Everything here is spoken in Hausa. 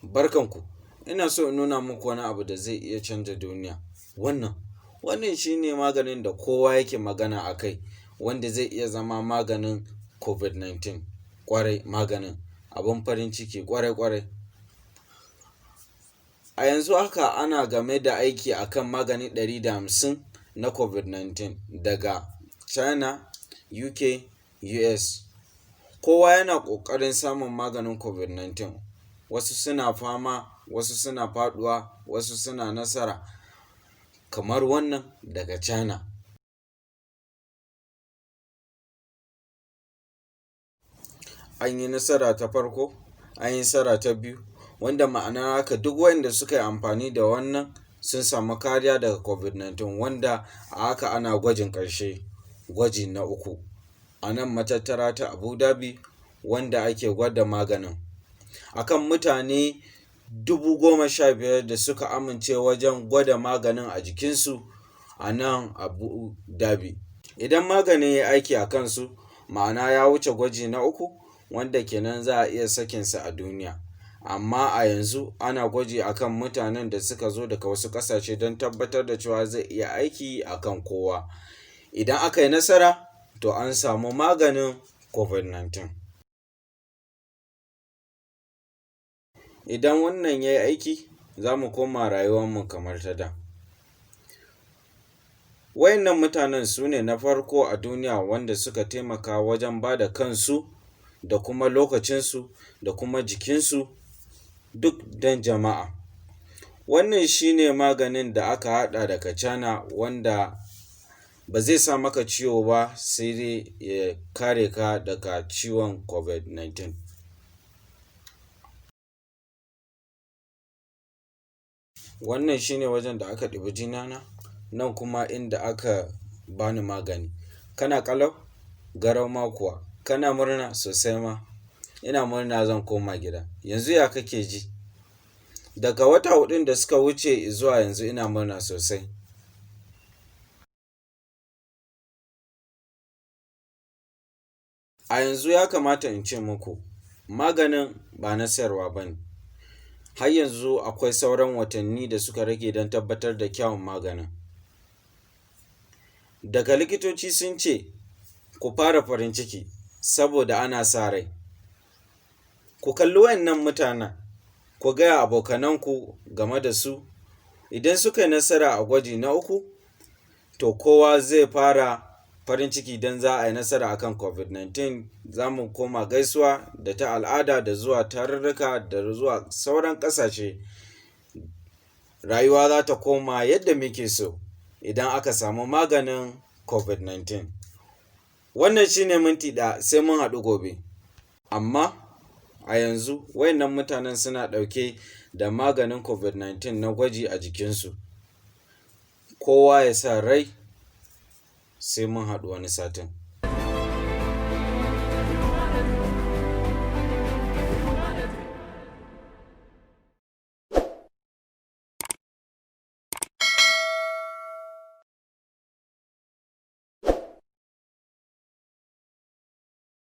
Barkanku, ina so in nuna muku wani abu da zai iya canja duniya. Wannan shi ne maganin da kowa yake magana a kai, wanda zai iya zama maganin COVID-19 ƙwarai maganin, abin farin ciki ƙwarai. A yanzu haka ana game da aiki a kan magani 150 na COVID-19 daga China, UK, US. Kowa yana ƙoƙarin samun maganin COVID-19. Wasu suna fama, wasu suna faɗuwa, wasu suna nasara, kamar wannan daga China. An yi nasara ta farko, an yi nasara ta biyu, wanda ma'ana haka duk waɗanda suka yi amfani da wannan sun samu kariya daga COVID-19, wanda a haka ana gwajin ƙarshe, gwaji na uku, a nan matattara ta Abu Dhabi, wanda ake gwada maganin a kan mutane 15,000 da suka amince wajen gwada maganin a jikinsu a nan Abu Dhabi. Idan maganin ya yi aiki a kansu, ma'ana ya wuce gwaji na uku, wanda kenan za a iya sakinsa a duniya. Amma a yanzu ana gwaji a kan mutanen da suka zo daga wasu ƙasashe don tabbatar da cewa zai iya aiki a kan kowa. Idan aka yi nasara, to an samu maganin COVID-19. Idan wannan ya yi aiki, za mu koma rayuwarmu kamar ta da. Waɗannan mutanen su ne na farko a duniya wanda suka taimaka wajen ba da kansu da kuma lokacinsu da kuma jikinsu duk don jama'a. Wannan shi ne maganin da aka haɗa daga China, wanda ba zai sa maka ciwo ba, sai dai ya kare ka daga ciwon COVID-19. Wannan shi ne wajen da aka ɗibi jinina, nan kuma inda aka ba ni magani. Kana ƙalau? Garau ma kuwa. Kana murna? Sosai ma. Ina murna zan koma gida. Yanzu ya kake ji? Daga wata huɗun da suka wuce zuwa yanzu ina murna sosai. A yanzu ya kamata in ce muku, maganin ba na sayarwa ba ne. Har yanzu akwai sauran watanni da suka rage don tabbatar da kyawun maganin. Daga likitoci sun ce, ku fara farin ciki, saboda ana sa rai. Ku kalli waɗannan mutanen, ku gaya abokananku game da su. Idan suka yi nasara a gwaji na uku, to kowa zai fara farin ciki don za a yi nasara a kan COVID-19. Za mu koma gaisuwa da ta al'ada da zuwa tarurruka da zuwa sauran ƙasashe. Rayuwa za ta koma yadda muke so idan aka samu maganin COVID-19. Wannan shi ne minti ɗaya, sai mun haɗu gobe. Amma a yanzu waɗannan mutanen suna ɗauke da maganin COVID-19 na gwaji a jikinsu. Kowa ya sa rai, sai mun haɗu wani satin.